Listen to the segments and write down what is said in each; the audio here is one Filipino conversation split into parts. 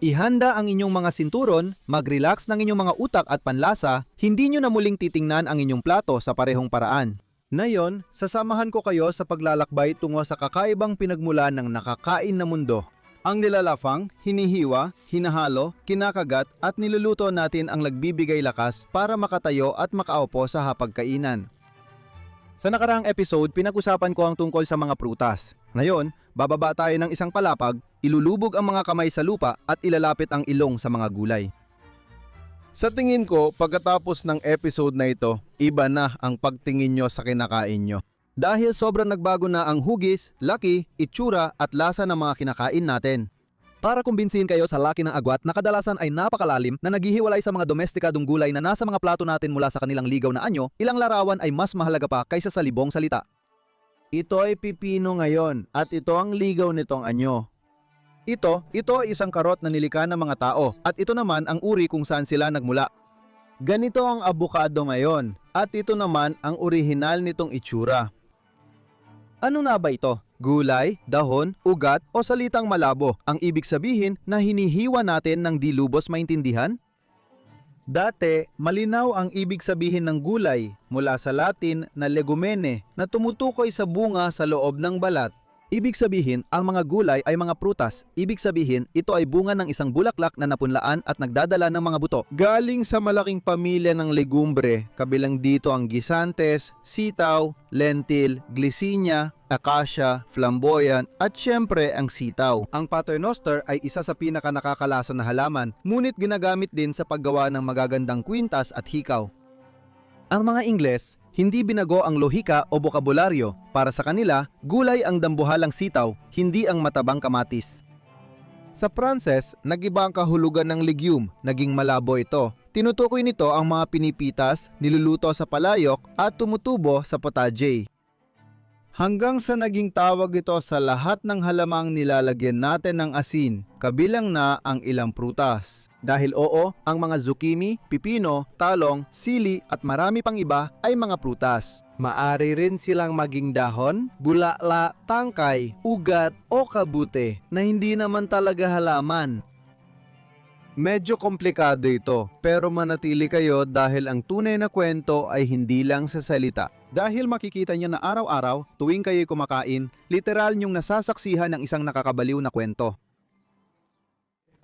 Ihanda ang inyong mga sinturon, mag-relax ng inyong mga utak at panlasa, hindi nyo na muling titingnan ang inyong plato sa parehong paraan. Ngayon, sasamahan ko kayo sa paglalakbay tungo sa kakaibang pinagmulan ng nakakain na mundo. Ang nilalafang, hinihiwa, hinahalo, kinakagat at niluluto natin ang nagbibigay lakas para makatayo at makaupo sa hapagkainan. Sa nakaraang episode, pinag-usapan ko ang tungkol sa mga prutas. Ngayon, bababa tayo ng isang palapag, ilulubog ang mga kamay sa lupa at ilalapit ang ilong sa mga gulay. Sa tingin ko, pagkatapos ng episode na ito, iba na ang pagtingin nyo sa kinakain nyo. Dahil sobrang nagbago na ang hugis, laki, itsura at lasa ng mga kinakain natin. Para kumbinsihin kayo sa laki ng agwat na kadalasan ay napakalalim na naghihiwalay sa mga domestikadong gulay na nasa mga plato natin mula sa kanilang ligaw na anyo, ilang larawan ay mas mahalaga pa kaysa sa libong salita. Ito ay pipino ngayon at ito ang ligaw nitong anyo. Ito ay isang karot na nilikha ng mga tao at ito naman ang uri kung saan sila nagmula. Ganito ang abukado ngayon at ito naman ang orihinal nitong itsura. Ano na ba ito? Gulay, dahon, ugat o salitang malabo ang ibig sabihin na hinihiwa natin ng di lubos maintindihan? Dati, malinaw ang ibig sabihin ng gulay mula sa Latin na legumene na tumutukoy sa bunga sa loob ng balat. Ibig sabihin, ang mga gulay ay mga prutas. Ibig sabihin, ito ay bunga ng isang bulaklak na napunlaan at nagdadala ng mga buto. Galing sa malaking pamilya ng legumbre, kabilang dito ang gisantes, sitaw, lentil, glicinia, acacia, flamboyant, at syempre ang sitaw. Ang paternoster ay isa sa pinaka-nakakalasa na halaman, ngunit ginagamit din sa paggawa ng magagandang kwintas at hikaw. Ang mga Ingles, hindi binago ang lohika o bokabularyo. Para sa kanila, gulay ang dambuhalang sitaw, hindi ang matabang kamatis. Sa Pranses, nag-iba ang kahulugan ng legume, naging malabo ito. Tinutukoy nito ang mga pinipitas, niluluto sa palayok at tumutubo sa potaje. Hanggang sa naging tawag ito sa lahat ng halamang nilalagyan natin ng asin, kabilang na ang ilang prutas. Dahil oo, ang mga zucchini, pipino, talong, sili at marami pang iba ay mga prutas. Maari rin silang maging dahon, bulakla, tangkay, ugat o kabute na hindi naman talaga halaman. Medyo komplikado ito, pero manatili kayo dahil ang tunay na kwento ay hindi lang sa salita. Dahil makikita niya na araw-araw, tuwing kayo'y kumakain, literal niyong nasasaksihan ng isang nakakabaliw na kwento.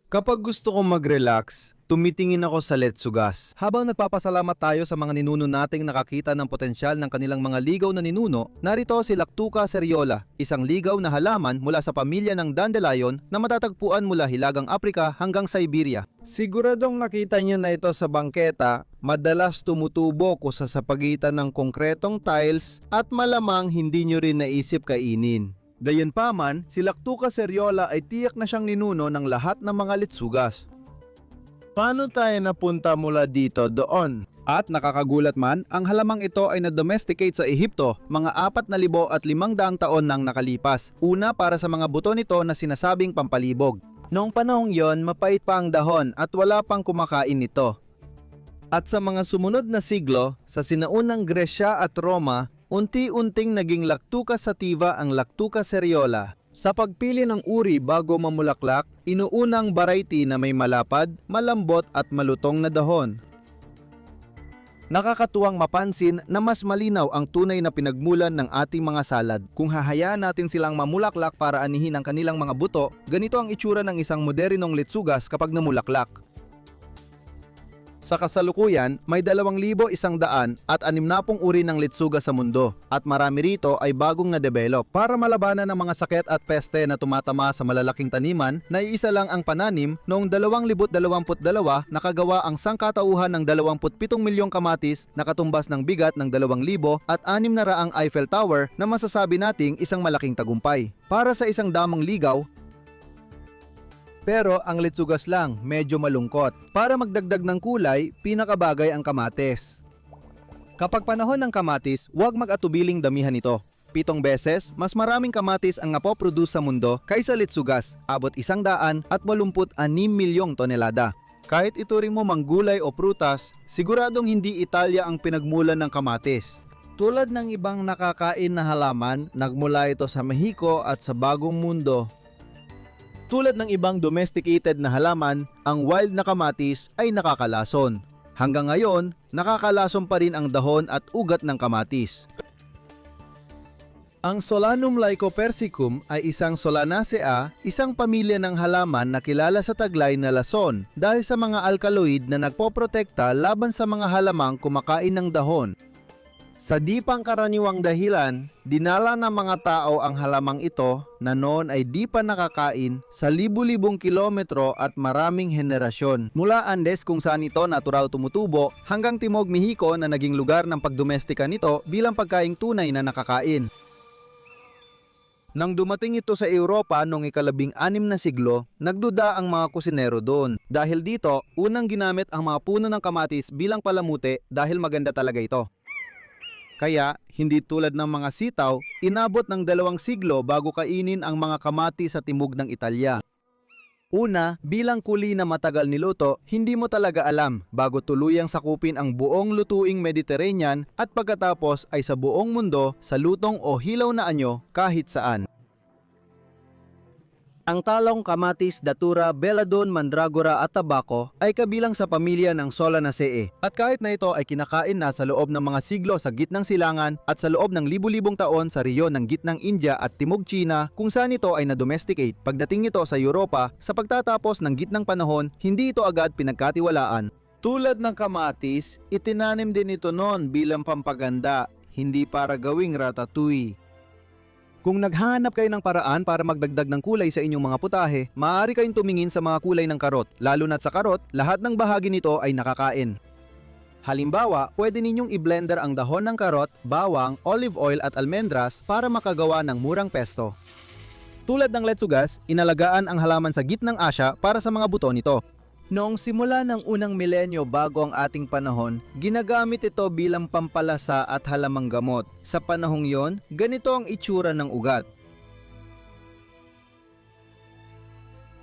Kapag gusto kong mag-relax, tumitingin ako sa letsugas. Habang nagpapasalamat tayo sa mga ninuno nating nakakita ng potensyal ng kanilang mga ligaw na ninuno, narito si Lactuca seriola, isang ligaw na halaman mula sa pamilya ng dandelion na matatagpuan mula Hilagang Aprika hanggang Siberia. Siguradong nakita niyo na ito sa bangketa, madalas tumutubo ko sa pagitan ng konkretong tiles at malamang hindi niyo rin naisip kainin. Gayunpaman, si Lactuca seriola ay tiyak na siyang ninuno ng lahat ng mga litsugas. Paano tayo napunta mula dito doon? At nakakagulat man, ang halamang ito ay na-domesticate sa Ehipto mga 4,500 taon nang nakalipas. Una para sa mga buto nito na sinasabing pampalibog. Noong panahong yon, mapait pa ang dahon at wala pang kumakain nito. At sa mga sumunod na siglo, sa sinaunang Gresya at Roma, unti-unting naging Lactuca sativa ang Lactuca seriola. Sa pagpili ng uri bago mamulaklak, inuunang variety na may malapad, malambot at malutong na dahon. Nakakatuwang mapansin na mas malinaw ang tunay na pinagmulan ng ating mga salad. Kung hahayaan natin silang mamulaklak para anihin ang kanilang mga buto, ganito ang itsura ng isang modernong litsugas kapag namulaklak. Sa kasalukuyan, may 2,100 at 60 uri ng litsugas sa mundo at marami rito ay bagong na-develop. Para malabanan ang mga sakit at peste na tumatama sa malalaking taniman, naiisa lang ang pananim noong 2022 nakagawa ang sangkatauhan ng 27 milyong kamatis na katumbas ng bigat ng 2,000 at 600 Eiffel Tower na masasabi nating isang malaking tagumpay. Para sa isang damang ligaw, pero ang litsugas lang, medyo malungkot. Para magdagdag ng kulay, pinakabagay ang kamatis. Kapag panahon ng kamatis, huwag mag-atubiling damihan ito. 7 beses, mas maraming kamatis ang napoproduce sa mundo kaysa litsugas, abot 186 milyong tonelada. Kahit ituring mo mang gulay o prutas, siguradong hindi Italia ang pinagmulan ng kamatis. Tulad ng ibang nakakain na halaman, nagmula ito sa Mexico at sa Bagong Mundo. Tulad ng ibang domesticated na halaman, ang wild na kamatis ay nakakalason. Hanggang ngayon, nakakalason pa rin ang dahon at ugat ng kamatis. Ang Solanum lycopersicum ay isang Solanaceae, isang pamilya ng halaman na kilala sa taglay na lason dahil sa mga alkaloid na nagpoprotekta laban sa mga halamang kumakain ng dahon. Sa di pangkaraniwang dahilan, dinala ng mga tao ang halamang ito na noon ay di pa nakakain sa libu-libong kilometro at maraming henerasyon. Mula Andes kung saan ito natural tumutubo hanggang Timog Mexico na naging lugar ng pagdomestika nito bilang pagkaing tunay na nakakain. Nang dumating ito sa Europa noong ika-16 na siglo, nagduda ang mga kusinero doon. Dahil dito, unang ginamit ang mga puno ng kamatis bilang palamute dahil maganda talaga ito. Kaya, hindi tulad ng mga sitaw, inabot ng 2 siglo bago kainin ang mga kamatis sa timog ng Italya. Una, bilang kuli na matagal niluto, hindi mo talaga alam bago tuluyang sakupin ang buong lutuing Mediterranean at pagkatapos ay sa buong mundo sa lutong o hilaw na anyo kahit saan. Ang talong, kamatis, datura, belladon, mandragora at tabako ay kabilang sa pamilya ng Solanaceae. At kahit na ito ay kinakain na sa loob ng mga siglo sa gitnang silangan at sa loob ng libu-libong taon sa riyon ng gitnang India at Timog China kung saan ito ay na-domesticate. Pagdating nito sa Europa, sa pagtatapos ng gitnang panahon, hindi ito agad pinagkatiwalaan. Tulad ng kamatis, itinanim din ito noon bilang pampaganda, hindi para gawing ratatouille. Kung naghahanap kayo ng paraan para magdagdag ng kulay sa inyong mga putahe, maaari kayong tumingin sa mga kulay ng karot. Lalo na't sa karot, lahat ng bahagi nito ay nakakain. Halimbawa, pwede ninyong i-blender ang dahon ng karot, bawang, olive oil at almendras para makagawa ng murang pesto. Tulad ng letsugas, inalagaan ang halaman sa gitnang Asya para sa mga buto nito. Noong simula ng unang milenyo bago ang ating panahon, ginagamit ito bilang pampalasa at halamang gamot. Sa panahong yon, ganito ang itsura ng ugat.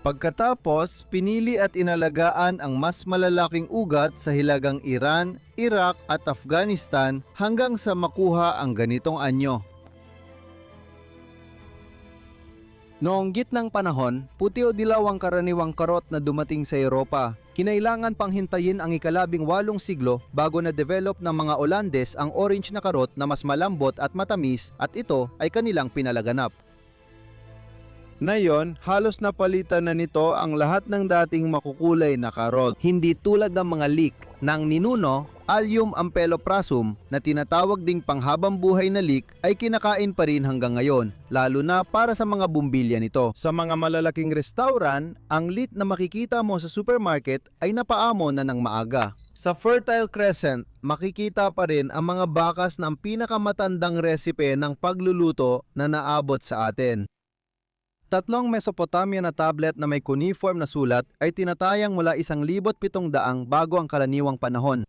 Pagkatapos, pinili at inalagaan ang mas malalaking ugat sa hilagang Iran, Iraq at Afghanistan hanggang sa makuha ang ganitong anyo. Noong gitnang panahon, puti o dilaw ang karaniwang karot na dumating sa Europa. Kinailangan pang hintayin ang ika-18 siglo bago na-develop ng mga Olandes ang orange na karot na mas malambot at matamis at ito ay kanilang pinalaganap. Ngayon, halos napalitan na nito ang lahat ng dating makukulay na karot. Hindi tulad ng mga leek ng ninuno, Allium ampeloprasum na tinatawag ding panghabang buhay na leek ay kinakain pa rin hanggang ngayon, lalo na para sa mga bumbilya nito. Sa mga malalaking restaurant, ang leek na makikita mo sa supermarket ay napaamo na ng maaga. Sa Fertile Crescent, makikita pa rin ang mga bakas na ang pinakamatandang resipe ng pagluluto na naabot sa atin. 3 Mesopotamia na tablet na may cuneiform na sulat ay tinatayang mula 1,700 bago ang kalaniwang panahon.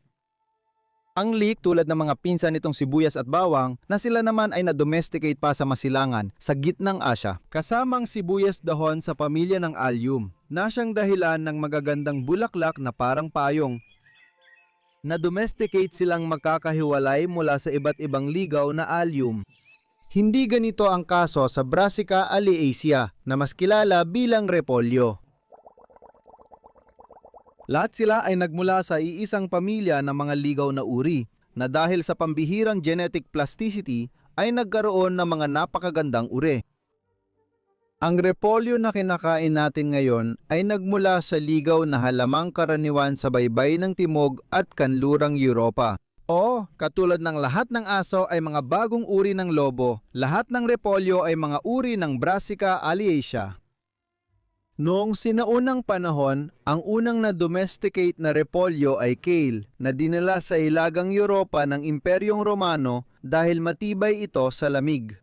Ang leek tulad ng mga pinsan nitong sibuyas at bawang na sila naman ay na-domesticate pa sa masilangan sa gitnang Asya. Kasamang sibuyas dahon sa pamilya ng Allium na siyang dahilan ng magagandang bulaklak na parang payong. Na-domesticate silang magkakahiwalay mula sa iba't ibang ligaw na Allium. Hindi ganito ang kaso sa Brassica alliacea na mas kilala bilang repolyo. Lahat sila ay nagmula sa iisang pamilya ng mga ligaw na uri na dahil sa pambihirang genetic plasticity ay nagkaroon ng mga napakagandang uri. Ang repolyo na kinakain natin ngayon ay nagmula sa ligaw na halamang karaniwan sa baybay ng Timog at kanlurang Europa. O, katulad ng lahat ng aso ay mga bagong uri ng lobo, lahat ng repolyo ay mga uri ng Brassica alliacea. Noong sinaunang panahon, ang unang na-domesticate na repolyo ay kale na dinala sa hilagang Europa ng Imperyong Romano dahil matibay ito sa lamig.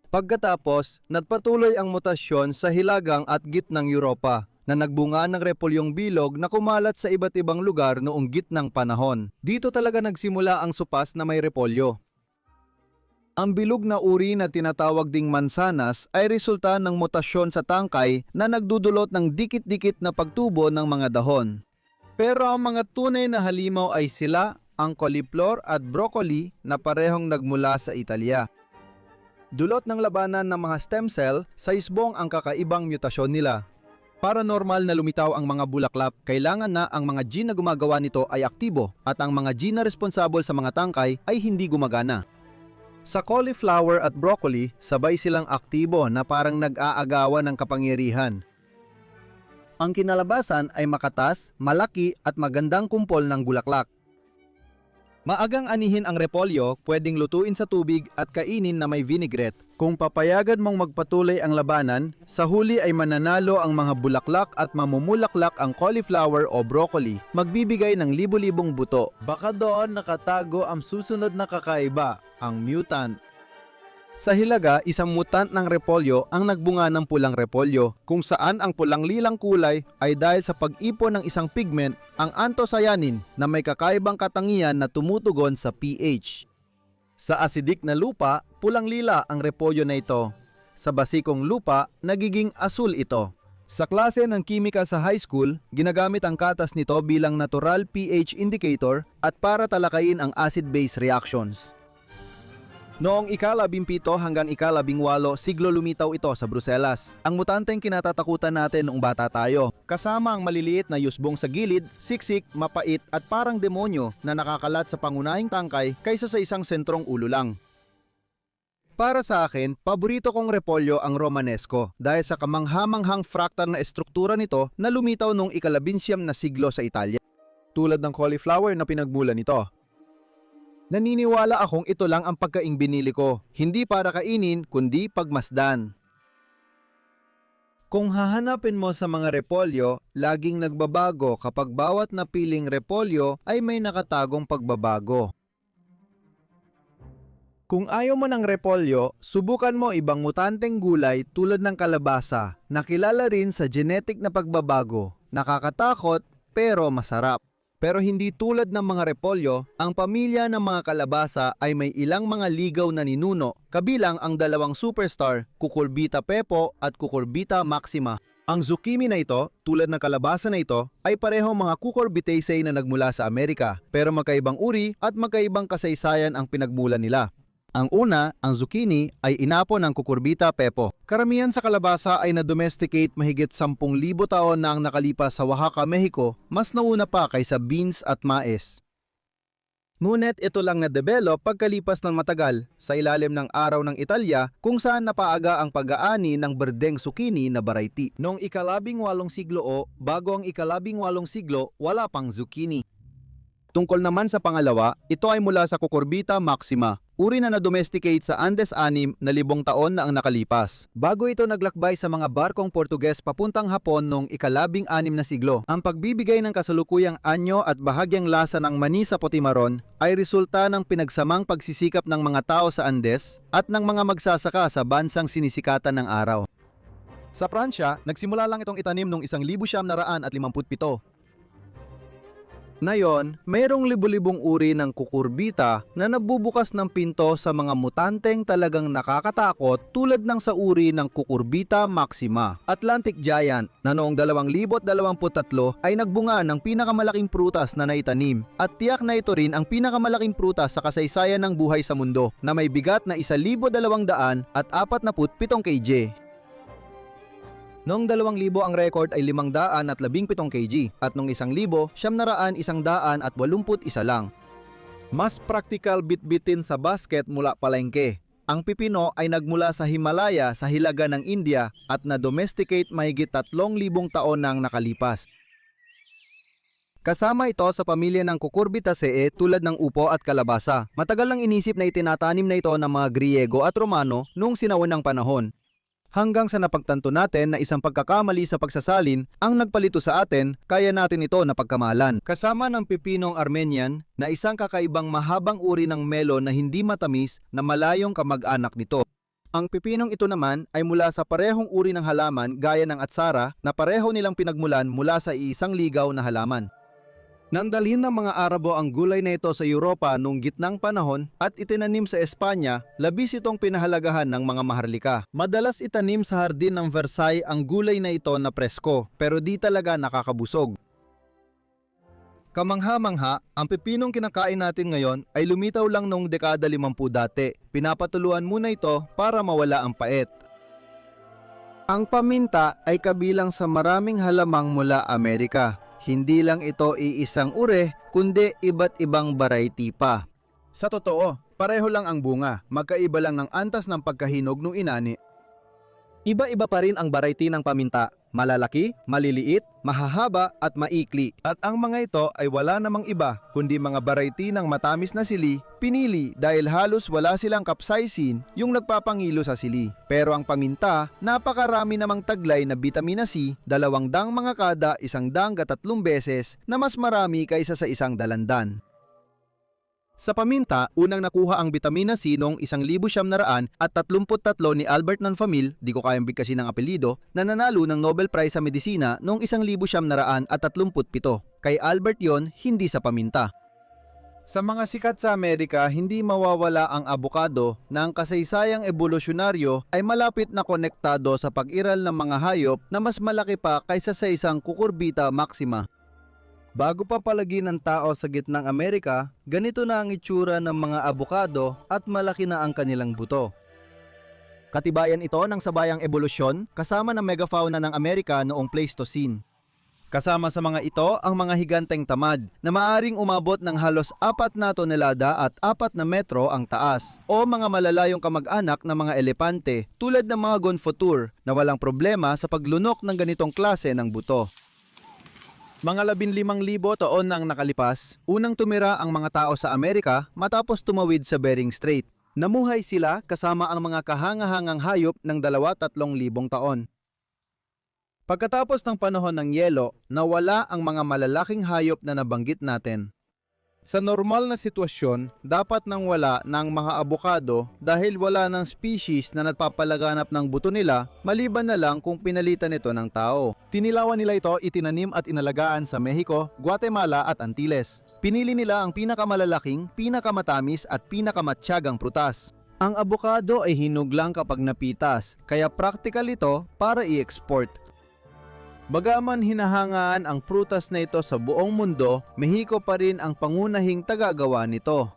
Pagkatapos, nagpatuloy ang mutasyon sa hilagang at gitnang Europa na nagbunga ng repolyong bilog na kumalat sa iba't ibang lugar noong gitnang panahon. Dito talaga nagsimula ang supas na may repolyo. Ang bilog na uri na tinatawag ding mansanas ay resulta ng mutasyon sa tangkay na nagdudulot ng dikit-dikit na pagtubo ng mga dahon. Pero ang mga tunay na halimaw ay sila, ang cauliflower at broccoli na parehong nagmula sa Italya. Dulot ng labanan ng mga stem cell, sa isbong ang kakaibang mutasyon nila. Para normal na lumitaw ang mga bulaklak, kailangan na ang mga gene na gumagawa nito ay aktibo at ang mga gene na responsable sa mga tangkay ay hindi gumagana. Sa cauliflower at broccoli, sabay silang aktibo na parang nag-aagawan ng kapangyarihan. Ang kinalabasan ay makatas, malaki at magandang kumpol ng bulaklak. Maagang anihin ang repolyo, pwedeng lutuin sa tubig at kainin na may vinaigrette. Kung papayagan mong magpatuloy ang labanan, sa huli ay mananalo ang mga bulaklak at mamumulaklak ang cauliflower o broccoli, magbibigay ng libu-libong buto. Baka doon nakatago ang susunod na kakaiba, ang mutant. Sa Hilaga, isang mutant ng repolyo ang nagbunga ng pulang repolyo, kung saan ang pulang lilang kulay ay dahil sa pag-ipon ng isang pigment, ang anthocyanin, na may kakaibang katangian na tumutugon sa pH. Sa acidic na lupa, pulang lila ang repolyo na ito. Sa basikong lupa, nagiging asul ito. Sa klase ng kimika sa high school, ginagamit ang katas nito bilang natural pH indicator at para talakayin ang acid-base reactions. Noong ika-17 hanggang ika-18 siglo lumitaw ito sa Bruselas. Ang mutanteng kinatatakutan natin noong bata tayo, kasama ang maliliit na yusbong sa gilid, siksik, mapait at parang demonyo na nakakalat sa pangunahing tangkay kaysa sa isang sentrong ulo lang. Para sa akin, paborito kong repolyo ang Romanesco dahil sa kamanghamanghang fractal na estruktura nito na lumitaw noong ika-19 na siglo sa Italia. Tulad ng cauliflower na pinagmulan nito. Naniniwala akong ito lang ang pagkaing binili ko, hindi para kainin kundi pagmasdan. Kung hahanapin mo sa mga repolyo, laging nagbabago kapag bawat napiling repolyo ay may nakatagong pagbabago. Kung ayaw mo ng repolyo, subukan mo ibang mutanteng gulay tulad ng kalabasa na kilala rin sa genetic na pagbabago, nakakatakot pero masarap. Pero hindi tulad ng mga repolyo, ang pamilya ng mga kalabasa ay may ilang mga ligaw na ninuno, kabilang ang dalawang superstar, Cucurbita pepo at Cucurbita maxima. Ang zucchini na ito, tulad ng kalabasa na ito, ay parehong mga Cucurbitaceae na nagmula sa Amerika, pero magkaibang uri at magkaibang kasaysayan ang pinagmulan nila. Ang una, ang zucchini, ay inapo ng Cucurbita pepo. Karamihan sa kalabasa ay na-domesticate mahigit 10,000 taon na ang nakalipas sa Oaxaca, Mexico, mas nauna pa kaysa beans at mais. Ngunit ito lang na-develop pagkalipas ng matagal sa ilalim ng araw ng Italya kung saan napaaga ang pag-aani ng berdeng zucchini na variety. Noong ika-18 siglo o bago ang ika-18 siglo, wala pang zucchini. Tungkol naman sa pangalawa, ito ay mula sa Cucurbita maxima, uri na na-domesticate sa Andes 6,000 taon na ang nakalipas. Bago ito naglakbay sa mga barkong Portuges papuntang Hapon noong ika-16 na siglo, ang pagbibigay ng kasalukuyang anyo at bahagyang lasa ng mani sa potimaron ay resulta ng pinagsamang pagsisikap ng mga tao sa Andes at ng mga magsasaka sa bansang sinisikatan ng araw. Sa Pransya, nagsimula lang itong itanim noong 1957. Ngayon, mayroong libu-libong uri ng kukurbita na nabubukas ng pinto sa mga mutanteng talagang nakakatakot tulad ng sa uri ng Cucurbita maxima. Atlantic Giant na noong 2023 ay nagbunga ng pinakamalaking prutas na naitanim at tiyak na ito rin ang pinakamalaking prutas sa kasaysayan ng buhay sa mundo na may bigat na 1,247 kg. Noong 2,000 ang record ay 517 kg at noong 1,000, 181 lang. Mas practical bitbitin sa basket mula palengke. Ang pipino ay nagmula sa Himalaya sa hilaga ng India at na-domesticate mahigit 3,000 taon nang nakalipas. Kasama ito sa pamilya ng Cucurbitaceae tulad ng upo at kalabasa. Matagal nang inisip na itinatanim na ito ng mga Griego at Romano noong sinaunang panahon. Hanggang sa napagtanto natin na isang pagkakamali sa pagsasalin ang nagpalito sa atin, kaya natin ito napagkamalan. Kasama ng pipinong Armenian na isang kakaibang mahabang uri ng melon na hindi matamis na malayong kamag-anak nito. Ang pipinong ito naman ay mula sa parehong uri ng halaman gaya ng atsara na pareho nilang pinagmulan mula sa isang ligaw na halaman. Nandalhin ng mga Arabo ang gulay na ito sa Europa noong gitnang panahon at itinanim sa Espanya, labis itong pinahalagahan ng mga maharlika. Madalas itanim sa hardin ng Versailles ang gulay na ito na presko, pero di talaga nakakabusog. Kamangha-mangha, ang pipinong kinakain natin ngayon ay lumitaw lang noong dekada 50 dati. Pinapatuluan muna ito para mawala ang pait. Ang paminta ay kabilang sa maraming halamang mula Amerika. Hindi lang ito iisang uri, kundi iba't ibang variety pa. Sa totoo, pareho lang ang bunga, magkaiba lang ng antas ng pagkahinog ng inani. Iba-iba pa rin ang variety ng paminta, malalaki, maliliit, mahahaba at maikli. At ang mga ito ay wala namang iba kundi mga variety ng matamis na sili, pinili dahil halos wala silang capsaicin yung nagpapangilo sa sili. Pero ang paminta, napakarami namang taglay na vitamina C, 200 mga kada, 103 beses na mas marami kaysa sa isang dalandan. Sa paminta, unang nakuha ang vitamina C noong 1933 ni Albert Nanfamil, di ko kayang bigkasin ng apelyido, na nanalo ng Nobel Prize sa Medisina noong 1937. Kay Albert yon, hindi sa paminta. Sa mga sikat sa Amerika, hindi mawawala ang abukado na ang kasaysayang ebolusyonaryo ay malapit na konektado sa pag-iral ng mga hayop na mas malaki pa kaysa sa isang cucurbita maxima. Bago pa palagi ng tao sa gitnang Amerika, ganito na ang itsura ng mga abukado at malaki na ang kanilang buto. Katibayan ito ng sabayang ebolusyon kasama ng megafauna ng Amerika noong Pleistocene. Kasama sa mga ito ang mga higanteng tamad na maaring umabot ng halos 4 na tonelada at 4 na metro ang taas, o mga malalayong kamag-anak ng mga elepante tulad ng mga gonfotur na walang problema sa paglunok ng ganitong klase ng buto. Mga 15,000 taon na ang nakalipas, unang tumira ang mga tao sa Amerika matapos tumawid sa Bering Strait. Namuhay sila kasama ang mga kahangahangang hayop ng 2-3 libong taon. Pagkatapos ng panahon ng yelo, nawala ang mga malalaking hayop na nabanggit natin. Sa normal na sitwasyon, dapat nang wala ng mga abukado dahil wala ng species na nagpapalaganap ng buto nila maliban na lang kung pinalitan ito ng tao. Tinilawan nila ito, itinanim at inalagaan sa Mexico, Guatemala at Antilles. Pinili nila ang pinakamalalaking, pinakamatamis at pinakamatyagang prutas. Ang abukado ay hinog lang kapag napitas, kaya practical ito para i-export. Bagaman hinahangaan ang prutas na ito sa buong mundo, Mexico pa rin ang pangunahing tagagawa nito.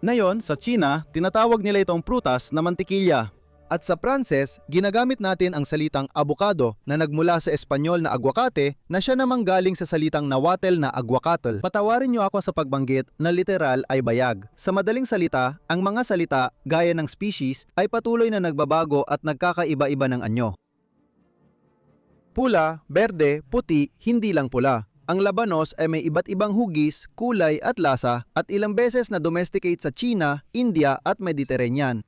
Ngayon, sa China, tinatawag nila itong prutas na mantikilya. At sa Pranses, ginagamit natin ang salitang abukado na nagmula sa Espanyol na aguacate na siya namang galing sa salitang nahuatl na aguacatl. Patawarin niyo ako sa pagbanggit na literal ay bayag. Sa madaling salita, ang mga salita gaya ng species ay patuloy na nagbabago at nagkakaiba-iba ng anyo. Pula, berde, puti, hindi lang pula. Ang labanos ay may iba't ibang hugis, kulay at lasa at ilang beses na domesticate sa China, India at Mediterranean.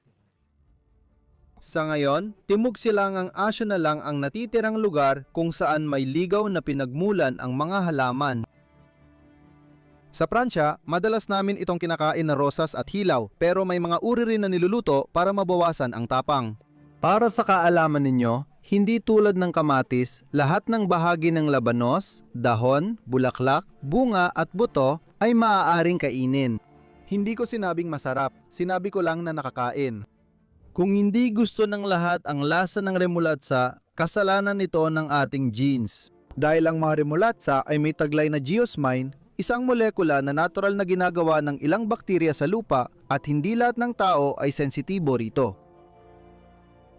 Sa ngayon, Timog Silangang Asya na lang ang natitirang lugar kung saan may ligaw na pinagmulan ang mga halaman. Sa Pransya, madalas namin itong kinakain na rosas at hilaw, pero may mga uri rin na niluluto para mabawasan ang tapang. Para sa kaalaman ninyo, hindi tulad ng kamatis, lahat ng bahagi ng labanos, dahon, bulaklak, bunga at buto ay maaaring kainin. Hindi ko sinabing masarap, sinabi ko lang na nakakain. Kung hindi gusto ng lahat ang lasa ng remolatsa, kasalanan nito ng ating genes. Dahil ang mga remolatsa ay may taglay na geosmine, isang molekula na natural na ginagawa ng ilang bakterya sa lupa at hindi lahat ng tao ay sensitibo rito.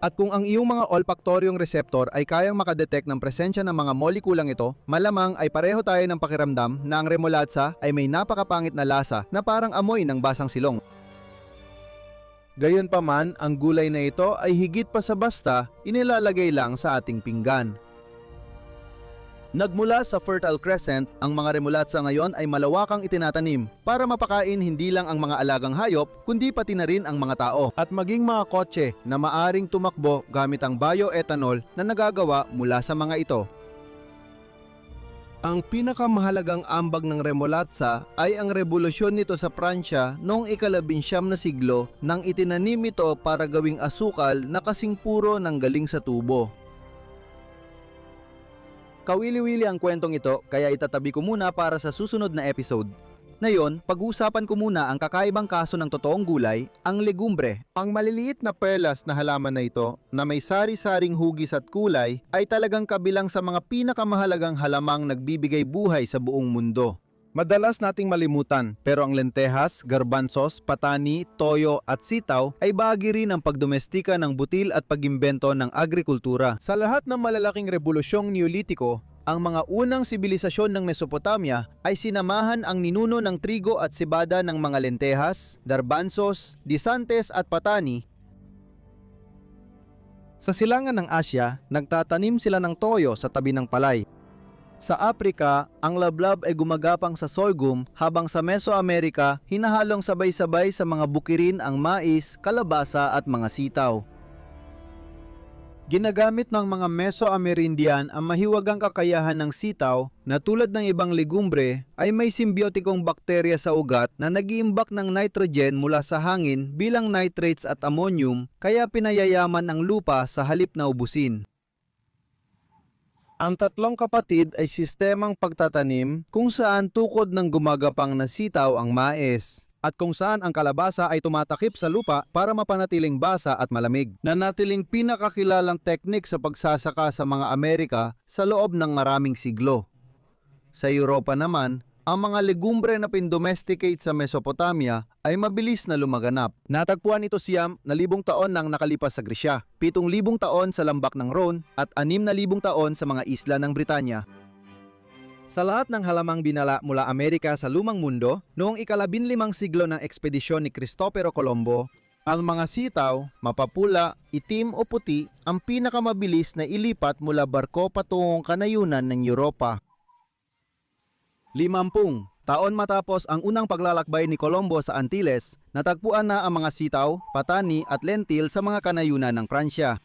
At kung ang iyong mga olfactoryong receptor ay kayang makadetect ng presensya ng mga molekulang ito, malamang ay pareho tayo ng pakiramdam na ang remolatsa ay may napakapangit na lasa na parang amoy ng basang silong. Gayunpaman, ang gulay na ito ay higit pa sa basta inilalagay lang sa ating pinggan. Nagmula sa Fertile Crescent, ang mga remolatsa ngayon ay malawakang itinatanim para mapakain hindi lang ang mga alagang hayop kundi pati na rin ang mga tao at maging mga kotse na maaring tumakbo gamit ang bioethanol na nagagawa mula sa mga ito. Ang pinakamahalagang ambag ng remolatsa ay ang revolusyon nito sa Pransya noong ika-19 na siglo nang itinanim ito para gawing asukal na kasing puro ng galing sa tubo. Kawili-wili ang kwentong ito kaya itatabi ko muna para sa susunod na episode. Ngayon, pag-uusapan ko muna ang kakaibang kaso ng totoong gulay, ang legumbre. Ang maliliit na perlas na halaman na ito na may sari-saring hugis at kulay ay talagang kabilang sa mga pinakamahalagang halamang nagbibigay buhay sa buong mundo. Madalas nating malimutan, pero ang lentehas, garbanzos, patani, toyo at sitaw ay bahagi rin ng pagdomestika ng butil at pagimbento ng agrikultura. Sa lahat ng malalaking rebolusyong Neolitiko, ang mga unang sibilisasyon ng Mesopotamia ay sinamahan ang ninuno ng trigo at sibada ng mga lentehas, garbanzos, disantes at patani. Sa silangan ng Asya, nagtatanim sila ng toyo sa tabi ng palay. Sa Afrika, ang lablab ay gumagapang sa sorghum habang sa Mesoamerica, hinahalong sabay-sabay sa mga bukirin ang mais, kalabasa at mga sitaw. Ginagamit ng mga Mesoamerindian ang mahiwagang kakayahan ng sitaw na tulad ng ibang legumbre ay may simbiotikong bakterya sa ugat na nag-iimbak ng nitrogen mula sa hangin bilang nitrates at ammonium kaya pinayayaman ang lupa sa halip na ubusin. Ang tatlong kapatid ay sistemang pagtatanim kung saan tukod ng gumagapang na sitaw ang mais at kung saan ang kalabasa ay tumatakip sa lupa para mapanatiling basa at malamig. Nanatiling pinakakilalang teknik sa pagsasaka sa mga Amerika sa loob ng maraming siglo. Sa Europa naman, ang mga legumbre na pindomesticate sa Mesopotamia ay mabilis na lumaganap. Natagpuan ito siyam na 1,000 taon nang nakalipas sa Gresya, 7,000 taon sa lambak ng Rhone at 6,000 taon sa mga isla ng Britanya. Sa lahat ng halamang binala mula Amerika sa lumang mundo, noong ika-15 siglo ng ekspedisyon ni Cristoforo Colombo, ang mga sitaw, mapapula, itim o puti ang pinakamabilis na ilipat mula barko patungong kanayunan ng Europa. 50 taon matapos ang unang paglalakbay ni Colombo sa Antilles, natagpuan na ang mga sitaw, patani at lentil sa mga kanayunan ng Pransya.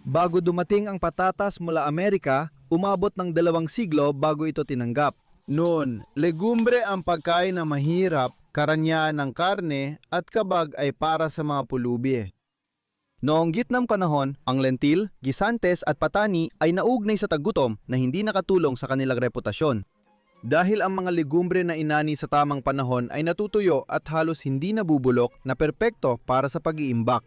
Bago dumating ang patatas mula Amerika, umabot ng 2 siglo bago ito tinanggap. Noon, legumbre ang pagkain na mahirap, karanyaan ng karne at kabag ay para sa mga pulubi. Noong gitnang panahon, ang lentil, gisantes at patani ay naugnay sa taggutom na hindi nakatulong sa kanilang reputasyon. Dahil ang mga legumbre na inani sa tamang panahon ay natutuyo at halos hindi nabubulok na perpekto para sa pag-iimbak.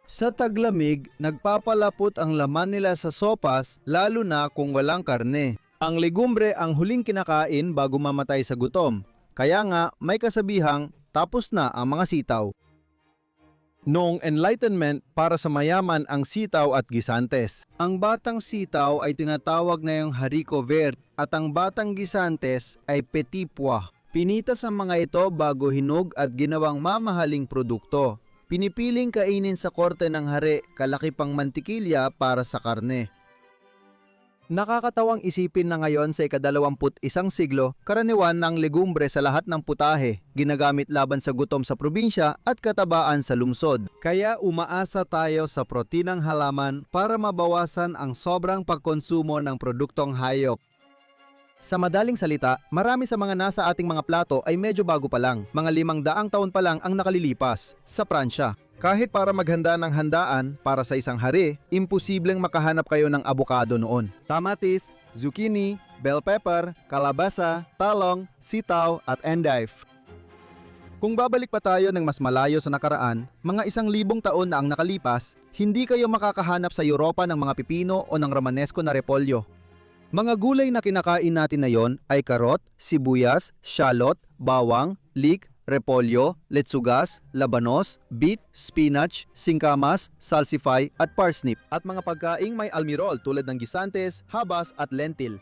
Sa taglamig, nagpapalapot ang laman nila sa sopas lalo na kung walang karne. Ang legumbre ang huling kinakain bago mamatay sa gutom, kaya nga may kasabihang tapos na ang mga sitaw. Noong Enlightenment, para sa mayaman ang sitaw at gisantes. Ang batang sitaw ay tinatawag na yung haricot vert at ang batang gisantes ay petit pois. Pinitas ang mga ito bago hinog at ginawang mamahaling produkto. Pinipiling kainin sa korte ng hari, kalaki pang mantikilya para sa karne. Nakakatawang isipin na ngayon sa ika-21 siglo, karaniwan ng legumbre sa lahat ng putahe, ginagamit laban sa gutom sa probinsya at katabaan sa lungsod. Kaya umaasa tayo sa proteinang halaman para mabawasan ang sobrang pagkonsumo ng produktong hayop. Sa madaling salita, marami sa mga nasa ating mga plato ay medyo bago pa lang, mga 500 taon pa lang ang nakalilipas sa Pransya. Kahit para maghanda ng handaan para sa isang hari, imposibleng makahanap kayo ng abokado noon. Tamatis, zucchini, bell pepper, kalabasa, talong, sitaw at endive. Kung babalik pa tayo ng mas malayo sa nakaraan, mga 1,000 taon na ang nakalipas, hindi kayo makakahanap sa Europa ng mga pipino o ng Romanesco na repolyo. Mga gulay na kinakain natin ngayon ay karot, sibuyas, shallot, bawang, leek, repolyo, letsugas, labanos, beet, spinach, singkamas, salsify at parsnip at mga pagkaing may almirol tulad ng gisantes, habas at lentil.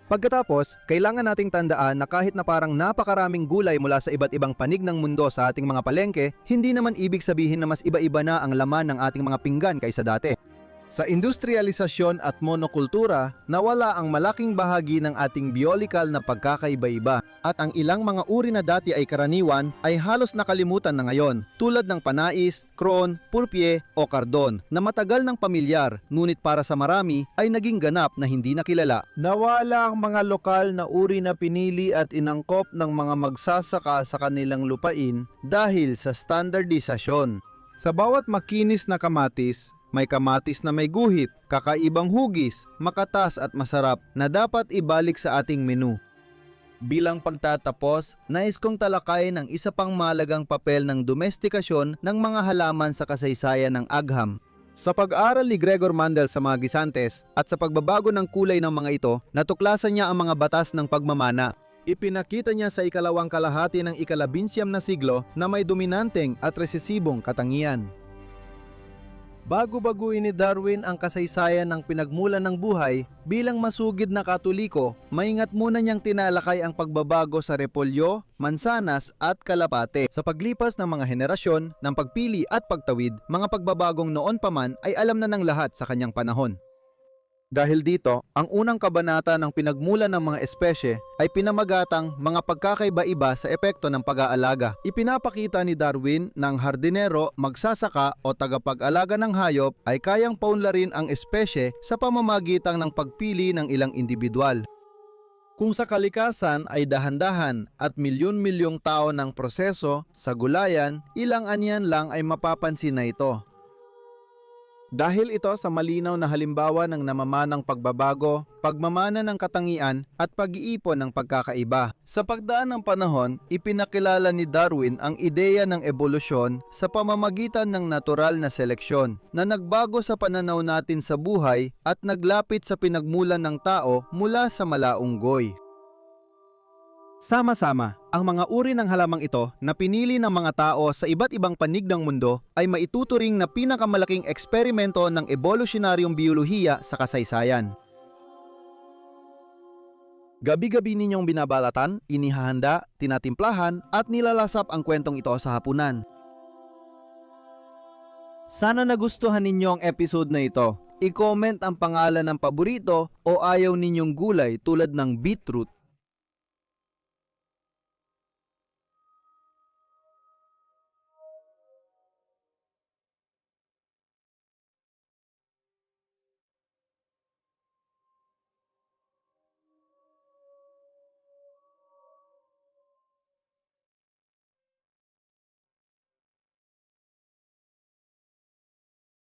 Pagkatapos, kailangan nating tandaan na kahit na parang napakaraming gulay mula sa iba't ibang panig ng mundo sa ating mga palengke, hindi naman ibig sabihin na mas iba-iba na ang laman ng ating mga pinggan kaysa dati. Sa industrialisasyon at monokultura, nawala ang malaking bahagi ng ating biolikal na pagkakaiba-iba at ang ilang mga uri na dati ay karaniwan ay halos nakalimutan na ngayon tulad ng panais, cron, purpie o kardon na matagal ng pamilyar ngunit para sa marami ay naging ganap na hindi nakilala. Nawala ang mga lokal na uri na pinili at inangkop ng mga magsasaka sa kanilang lupain dahil sa standardisasyon. Sa bawat makinis na kamatis, may kamatis na may guhit, kakaibang hugis, makatas at masarap na dapat ibalik sa ating menu. Bilang pagtatapos, nais kong talakayin ang isa pang mahalagang papel ng domestikasyon ng mga halaman sa kasaysayan ng agham. Sa pag-aaral ni Gregor Mendel sa mga gisantes at sa pagbabago ng kulay ng mga ito, natuklasan niya ang mga batas ng pagmamana. Ipinakita niya sa ikalawang kalahati ng ikalabinsyam na siglo na may dominanteng at resesibong katangian. Bago baguhin ni Darwin ang kasaysayan ng pinagmulan ng buhay, bilang masugid na Katoliko, maingat muna niyang tinalakay ang pagbabago sa repolyo, mansanas at kalapate. Sa paglipas ng mga henerasyon ng pagpili at pagtawid, mga pagbabagong noon pa man ay alam na ng lahat sa kanyang panahon. Dahil dito, ang unang kabanata ng pinagmulan ng mga espesye ay pinamagatang mga pagkakaiba-iba sa epekto ng pag-aalaga. Ipinapakita ni Darwin na ang hardinero, magsasaka o tagapag-alaga ng hayop ay kayang paunlarin ang espesye sa pamamagitan ng pagpili ng ilang individual. Kung sa kalikasan ay dahan-dahan at milyon-milyong tao ng proseso, sa gulayan, ilang anyan lang ay mapapansin na ito. Dahil ito sa malinaw na halimbawa ng namamanang pagbabago, pagmamana ng katangian at pag-iipon ng pagkakaiba. Sa pagdaan ng panahon, ipinakilala ni Darwin ang ideya ng ebolusyon sa pamamagitan ng natural na seleksyon na nagbago sa pananaw natin sa buhay at naglapit sa pinagmulan ng tao mula sa malaunggoy. Sama-sama, ang mga uri ng halamang ito na pinili ng mga tao sa iba't ibang panig ng mundo ay maituturing na pinakamalaking eksperimento ng evolusyonaryong biyolohiya sa kasaysayan. Gabi-gabi ninyong binabalatan, inihahanda, tinatimplahan at nilalasap ang kwentong ito sa hapunan. Sana nagustuhan ninyo ang episode na ito. I-comment ang pangalan ng paborito o ayaw ninyong gulay tulad ng beetroot.